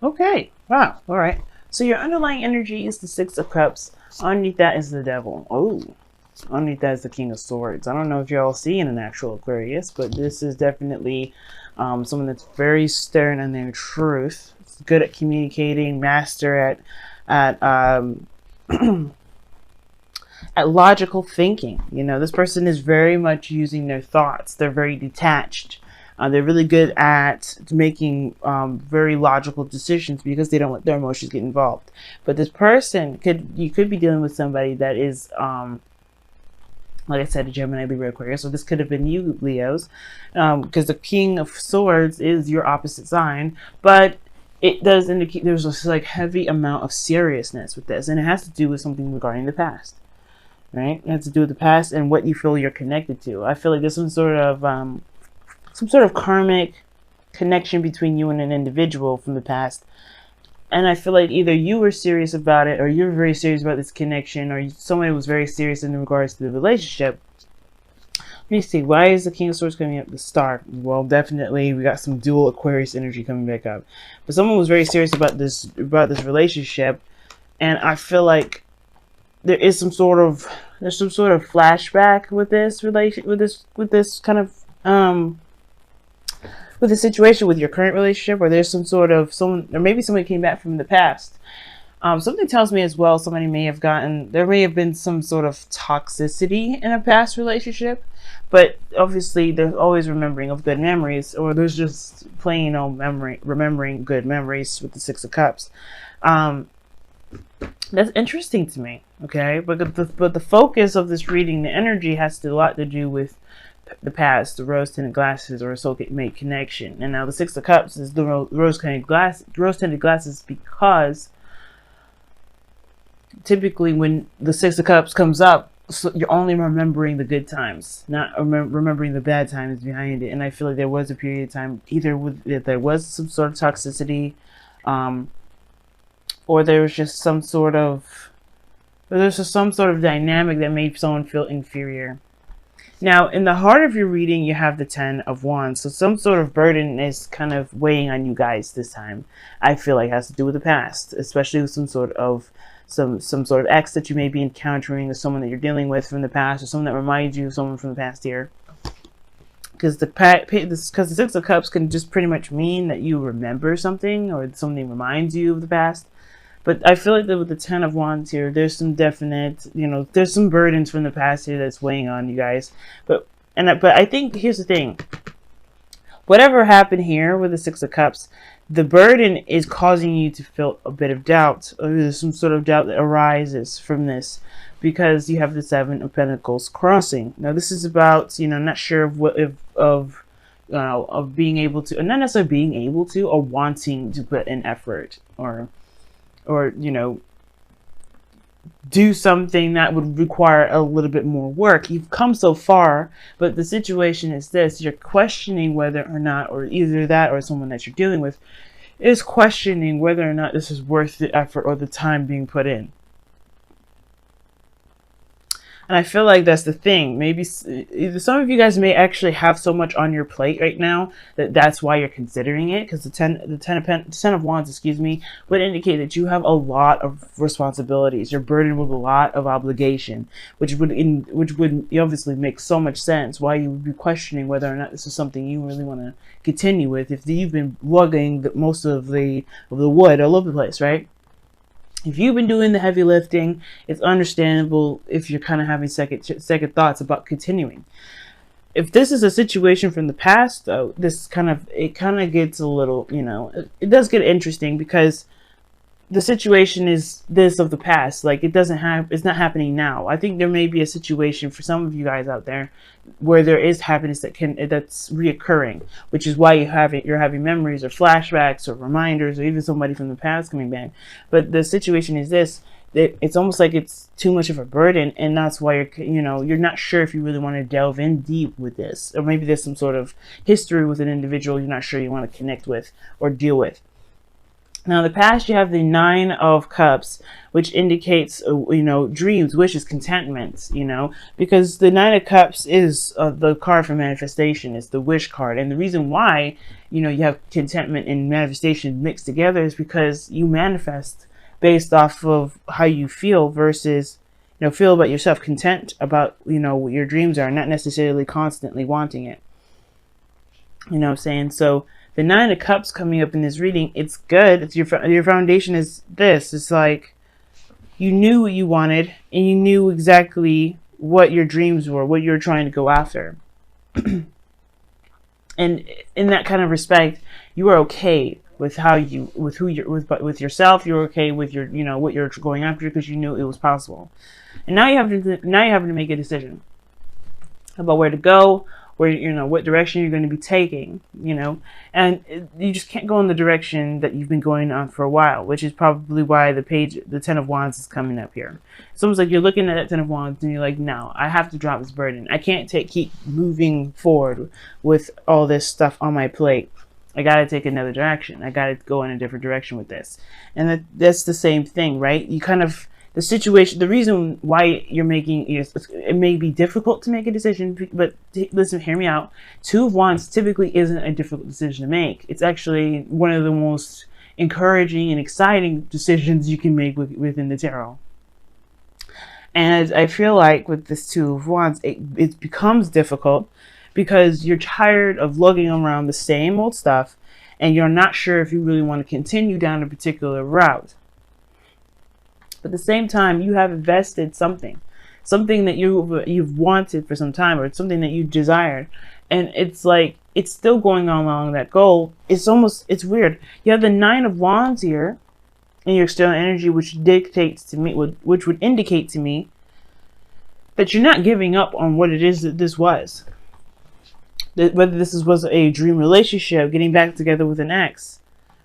Okay. Wow. All right. So your underlying energy is the Six of Cups. Underneath that is the Devil. Oh. Underneath that is the King of Swords. I don't know if y'all see in an actual Aquarius, but this is definitely someone that's very stern in their truth. It's good at communicating, master at at logical thinking. You know, this person is very much using their thoughts. They're very detached. They're really good at making very logical decisions because they don't let their emotions get involved. But this person you could be dealing with somebody that is like I said, a Gemini, Libra, Aquarius. So this could have been you, Leos, because the King of Swords is your opposite sign. But it does indicate there's this like heavy amount of seriousness with this, and it has to do with something regarding the past, right? It has to do with the past and what you feel you're connected to. I feel like there's some sort of karmic connection between you and an individual from the past. And I feel like either you were serious about it, or you're very serious about this connection, or somebody was very serious in regards to the relationship. Let me see. Why is the King of Swords coming up? The Star. Well, definitely we got some dual Aquarius energy coming back up. But someone was very serious about this relationship, and I feel like there's some sort of flashback with this with the situation with your current relationship, or there's or maybe somebody came back from the past. Something tells me as well there may have been some sort of toxicity in a past relationship, but obviously there's always remembering of good memories, or there's just plain old remembering good memories with the Six of Cups. That's interesting to me, okay? But the focus of this reading, the energy has a lot to do with the past, the rose-tinted glasses, or a soulmate connection. And now the Six of Cups is the rose-tinted glasses because typically when the Six of Cups comes up, so you're only remembering the good times, not remembering the bad times behind it. And I feel like there was a period of time if there was some sort of toxicity, or there was just some sort of dynamic that made someone feel inferior. Now, in the heart of your reading, you have the Ten of Wands. So some sort of burden is kind of weighing on you guys this time. I feel like it has to do with the past, especially with some sort of ex that you may be encountering, or someone that you're dealing with from the past, or someone that reminds you of someone from the past year. Because the Six of Cups can just pretty much mean that you remember something, or something reminds you of the past. But I feel like that with the Ten of Wands here, there's some definite, there's some burdens from the past here that's weighing on you guys. But I think here's the thing. Whatever happened here with the Six of Cups, the burden is causing you to feel a bit of doubt. Or there's some sort of doubt that arises from this because you have the Seven of Pentacles crossing. Now this is about, not sure of being able to, not necessarily being able to, or wanting to put in effort, or do something that would require a little bit more work. You've come so far, but the situation is this: you're questioning whether or not, or either that or someone that you're dealing with is questioning whether or not this is worth the effort or the time being put in. And I feel like that's the thing. Maybe some of you guys may actually have so much on your plate right now that's why you're considering it. Because the ten of Wands, excuse me, would indicate that you have a lot of responsibilities. You're burdened with a lot of obligation, which would obviously make so much sense why you would be questioning whether or not this is something you really want to continue with. If you've been lugging most of the wood all over the place, right? If you've been doing the heavy lifting, it's understandable if you're kind of having second thoughts about continuing. If this is a situation from the past, though, it kind of gets a little, it does get interesting because the situation is this of the past. Like it's not happening now. I think there may be a situation for some of you guys out there where there is happiness that's reoccurring, which is why you're having memories or flashbacks or reminders, or even somebody from the past coming back. But the situation is this: it's almost like it's too much of a burden, and that's why you're not sure if you really want to delve in deep with this, or maybe there's some sort of history with an individual you're not sure you want to connect with or deal with. Now, in the past, you have the Nine of Cups, which indicates, dreams, wishes, contentment, because the Nine of Cups is the card for manifestation. It's the wish card. And the reason why you know, you have contentment and manifestation mixed together, is because you manifest based off of how you feel versus, you know, feel about yourself, content about, you know, what your dreams are, not necessarily constantly wanting it. You know what I'm saying? So the Nine of Cups coming up in this reading, it's good. It's your foundation is this. It's like you knew what you wanted and you knew exactly what your dreams were, what you were trying to go after. And in that kind of respect, you are okay with how you, with who you're with yourself. You're okay with your, you know, what you're going after because you knew it was possible. And now you have to make a decision about where to go, where, you know, what direction you're going to be taking, you know, and you just can't go in the direction that you've been going on for a while, which is probably why the Ten of Wands is coming up here. It's almost like you're looking at that Ten of Wands and you're like, no, I have to drop this burden. I can't keep moving forward with all this stuff on my plate. I got to take another direction. I got to go in a different direction with this. And that's the same thing, right? You kind of, the situation, the reason why you're making, it may be difficult to make a decision, but listen, hear me out. Two of Wands typically isn't a difficult decision to make. It's actually one of the most encouraging and exciting decisions you can make within the tarot. And I feel like with this Two of Wands, it becomes difficult because you're tired of lugging around the same old stuff and you're not sure if you really want to continue down a particular route. But at the same time, you have invested something that you've wanted for some time, or something that you desired, and it's like it's still going on along that goal. It's weird. You have the Nine of Wands here in your external energy, which dictates to me, which would indicate to me that you're not giving up on what it is that this was. Whether this was a dream relationship, getting back together with an ex,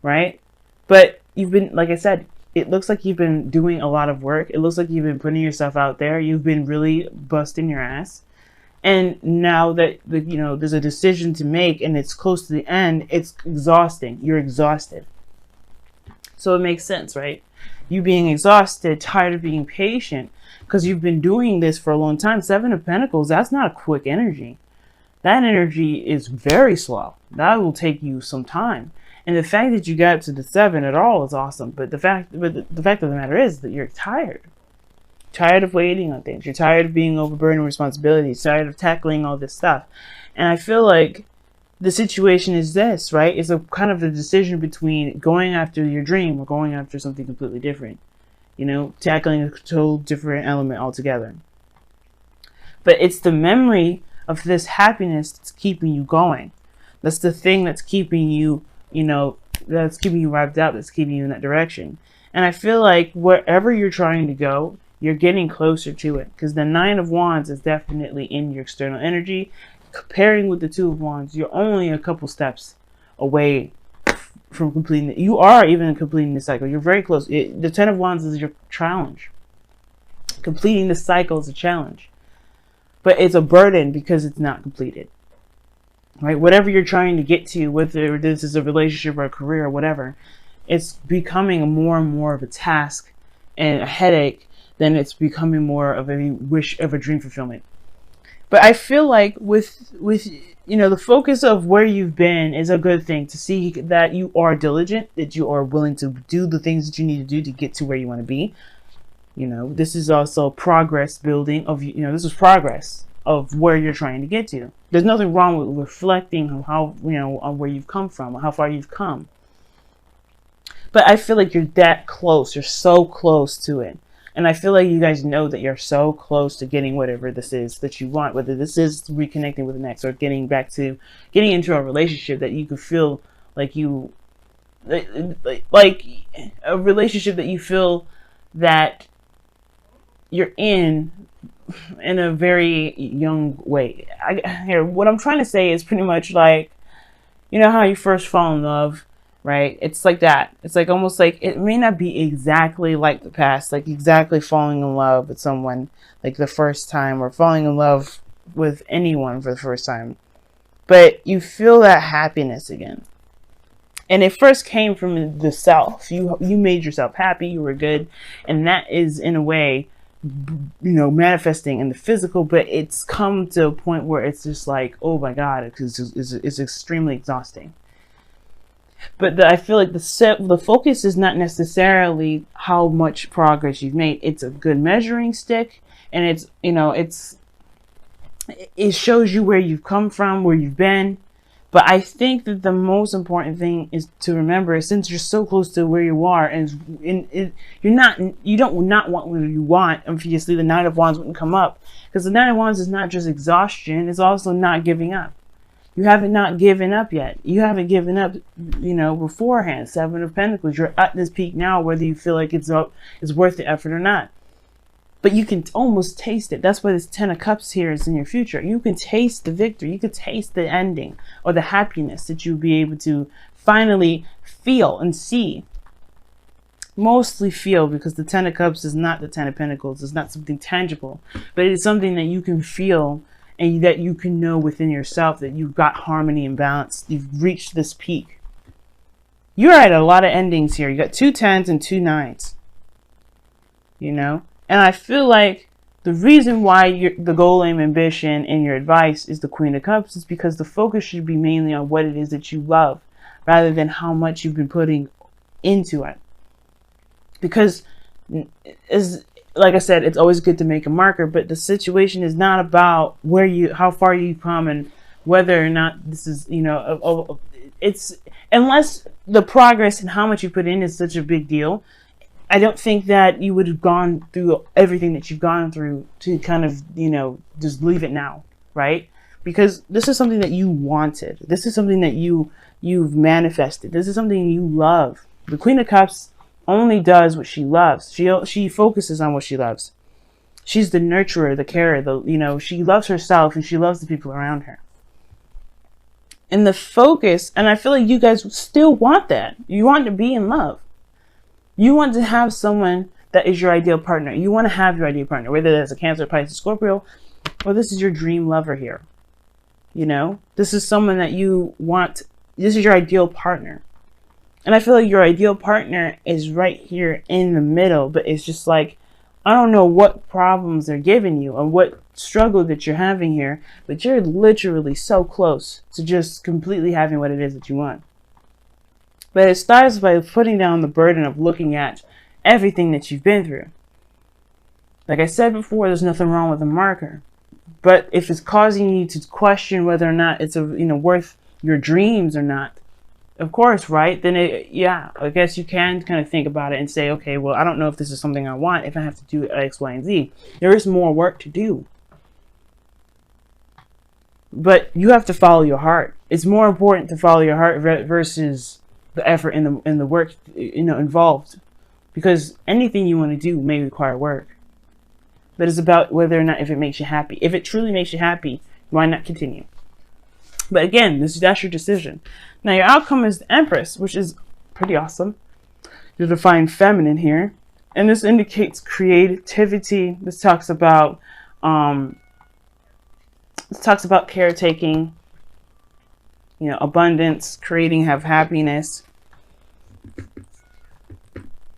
right? But you've been, like I said, it looks like you've been doing a lot of work. It looks like you've been putting yourself out there. You've been really busting your ass. And now that, you know, there's a decision to make and it's close to the end, it's exhausting. You're exhausted. So it makes sense, right? You being exhausted, tired of being patient, because you've been doing this for a long time. Seven of Pentacles, that's not a quick energy. That energy is very slow. That will take you some time. And the fact that you got to the 7 at all is awesome. But the fact of the matter is that you're tired. Tired of waiting on things. You're tired of being overburdened with responsibilities. Tired of tackling all this stuff. And I feel like the situation is this, right? It's a kind of the decision between going after your dream or going after something completely different. You know, tackling a total different element altogether. But it's the memory of this happiness that's keeping you going. That's the thing that's keeping you, you know, that's keeping you revved up, that's keeping you in that direction. And I feel like wherever you're trying to go, you're getting closer to it. Because the Nine of Wands is definitely in your external energy. Comparing with the Two of Wands, you're only a couple steps away from completing it. You are even completing the cycle. You're very close. The Ten of Wands is your challenge. Completing the cycle is a challenge. But it's a burden because it's not completed. Right? Whatever you're trying to get to, whether this is a relationship or a career or whatever, it's becoming more and more of a task and a headache than it's becoming more of a wish of a dream fulfillment. But I feel like with you know, the focus of where you've been is a good thing, to see that you are diligent, that you are willing to do the things that you need to do to get to where you want to be. You know, this is also progress building of, you know, this is progress of where you're trying to get to. There's nothing wrong with reflecting on how, you know, on where you've come from, how far you've come. But I feel like you're that close. You're so close to it. And I feel like you guys know that you're so close to getting whatever this is that you want, whether this is reconnecting with an ex or getting into a relationship that you could feel like you, like a relationship that you feel that you're in a very young way. What I'm trying to say is pretty much like, you know how you first fall in love, right? It's like that. It's like almost like, it may not be exactly like the past, like exactly falling in love with someone like the first time, or falling in love with anyone for the first time, but you feel that happiness again. And it first came from the self. You made yourself happy, you were good, and that is in a way, you know, manifesting in the physical, but it's come to a point where it's just like, oh my God, it's extremely exhausting. But I feel like the focus is not necessarily how much progress you've made. It's a good measuring stick, and it's, you know, it shows you where you've come from, where you've been. But I think that the most important thing is to remember, since you're so close to where you are, and you don't not want what you want. Obviously, the Knight of Wands wouldn't come up, because the Knight of Wands is not just exhaustion; it's also not giving up. You haven't not given up yet. You haven't given up, you know, beforehand. Seven of Pentacles. You're at this peak now, whether you feel like it's worth the effort or not. But you can almost taste it. That's why this Ten of Cups here is in your future. You can taste the victory. You can taste the ending, or the happiness that you'll be able to finally feel and see. Mostly feel, because the Ten of Cups is not the Ten of Pentacles. It's not something tangible, but it's something that you can feel, and that you can know within yourself that you've got harmony and balance. You've reached this peak. You're at a lot of endings here. You got 2 10s and 2 9s. You know? And I feel like the reason why the goal, aim, ambition, and your advice is the Queen of Cups is because the focus should be mainly on what it is that you love, rather than how much you've been putting into it. Because, like I said, it's always good to make a marker, but the situation is not about how far you've come, and whether or not this is, you know, it's, unless the progress and how much you put in is such a big deal. I don't think that you would have gone through everything that you've gone through to kind of, you know, just leave it now, right? Because this is something that you wanted. This is something that you've manifested. This is something you love. The Queen of Cups only does what she loves. She focuses on what she loves. She's the nurturer, the carer, you know, she loves herself and she loves the people around her. And the focus, and I feel like you guys still want that. You want to be in love. You want to have someone that is your ideal partner. You want to have your ideal partner, whether that's a Cancer, Pisces, Scorpio, or this is your dream lover here. You know, this is someone that you want. This is your ideal partner. And I feel like your ideal partner is right here in the middle, but it's just like, I don't know what problems they're giving you or what struggle that you're having here, but you're literally so close to just completely having what it is that you want. But it starts by putting down the burden of looking at everything that you've been through. Like I said before, there's nothing wrong with a marker. But if it's causing you to question whether or not it's worth your dreams or not, of course, right? Then I guess you can kind of think about it and say, okay, well, I don't know if this is something I want, if I have to do X, Y, and Z. There is more work to do. But you have to follow your heart. It's more important to follow your heart versus the effort and the work, involved, because anything you want to do may require work. But it's about whether or not, if it makes you happy. If it truly makes you happy, why not continue? But again, that's your decision. Now your outcome is the Empress, which is pretty awesome. You're divine feminine here, and this indicates creativity. This talks about caretaking. Abundance, have happiness.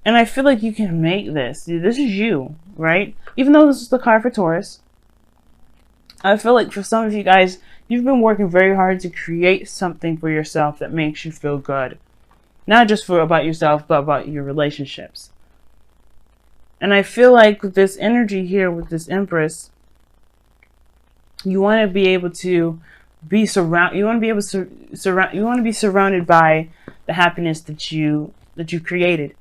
And I feel like you can make this. This is you, right? Even though this is the card for Taurus, I feel like for some of you guys, you've been working very hard to create something for yourself that makes you feel good. Not just about yourself, but about your relationships. And I feel like with this energy here, with this Empress, you want to be able to be surrounded by the happiness that you created.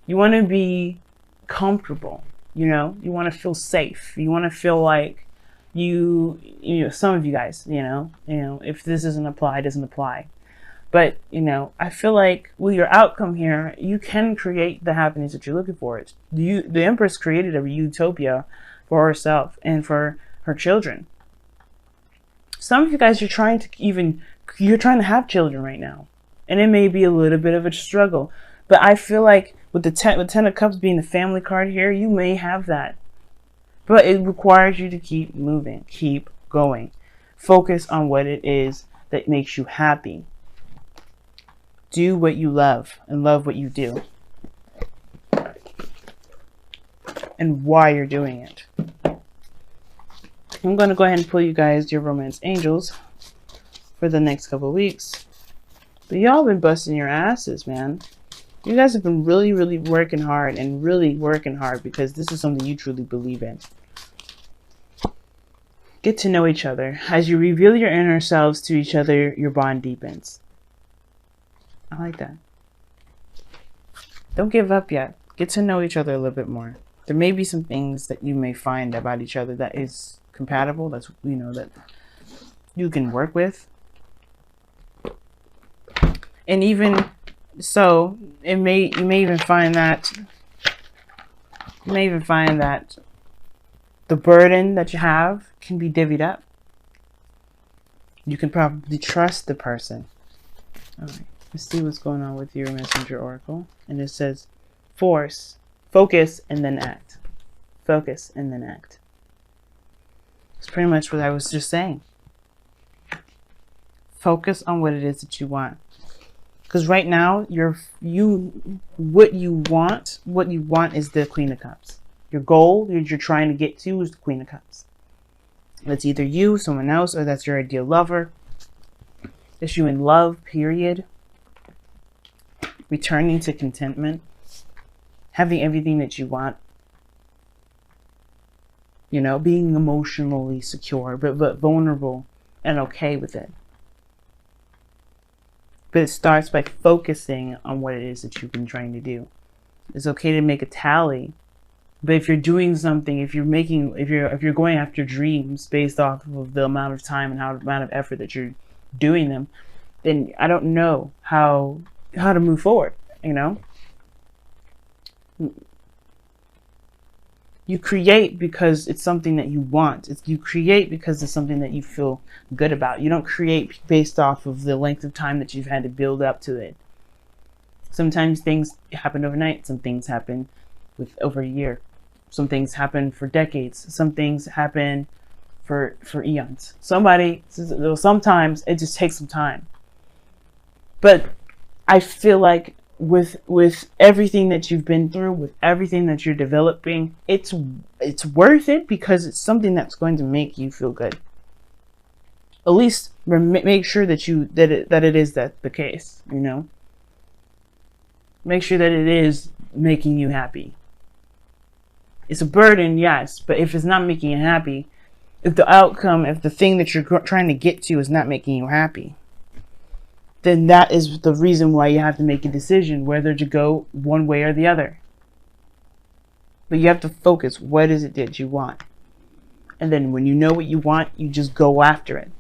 You want to be comfortable, you want to feel safe. You want to feel like some of you guys, if this doesn't apply, it doesn't apply. But, I feel like with your outcome here, you can create the happiness that you're looking for. The Empress created a utopia for herself and for her children. Some of you guys are trying to have children right now, and it may be a little bit of a struggle. But I feel like with the Ten of Cups being the family card here, you may have that. But it requires you to keep moving, keep going. Focus on what it is that makes you happy. Do what you love and love what you do. And why you're doing it. I'm going to go ahead and pull you guys your romance angels for the next couple of weeks. But y'all been busting your asses, man. You guys have been really, really working hard and really working hard because this is something you truly believe in. Get to know each other. As you reveal your inner selves to each other, your bond deepens. I like that. Don't give up yet. Get to know each other a little bit more. There may be some things that you may find about each other that is compatible. That's, you know, that you can work with. And even so, you may even find that the burden that you have can be divvied up. You can probably trust the person. All right, let's see what's going on with your messenger oracle. And it says, focus, and then act. Focus, and then act. It's pretty much what I was just saying. Focus on what it is that you want. Because right now, what you want is the Queen of Cups. Your goal you're trying to get to is the Queen of Cups. That's either you, someone else, or that's your ideal lover. It's you in love, period. Returning to contentment. Having everything that you want. You know, being emotionally secure, but vulnerable and okay with it. But it starts by focusing on what it is that you've been trying to do. It's okay to make a tally. But if you're doing something, if you're going after dreams based off of the amount of time and the amount of effort that you're doing them, then I don't know how to move forward, you know? You create because it's something that you want. You create because it's something that you feel good about. You don't create based off of the length of time that you've had to build up to it. Sometimes things happen overnight. Some things happen with over a year. Some things happen for decades. Some things happen for eons. Sometimes it just takes some time. But I feel like with everything that you've been through, with everything that you're developing, it's worth it because it's something that's going to make you feel good. At least make sure that it is the case, you know. Make sure that it is making you happy. It's a burden, yes, but if it's not making you happy, if the thing that you're trying to get to is not making you happy, then that is the reason why you have to make a decision whether to go one way or the other. But you have to focus. What is it that you want? And then when you know what you want, you just go after it.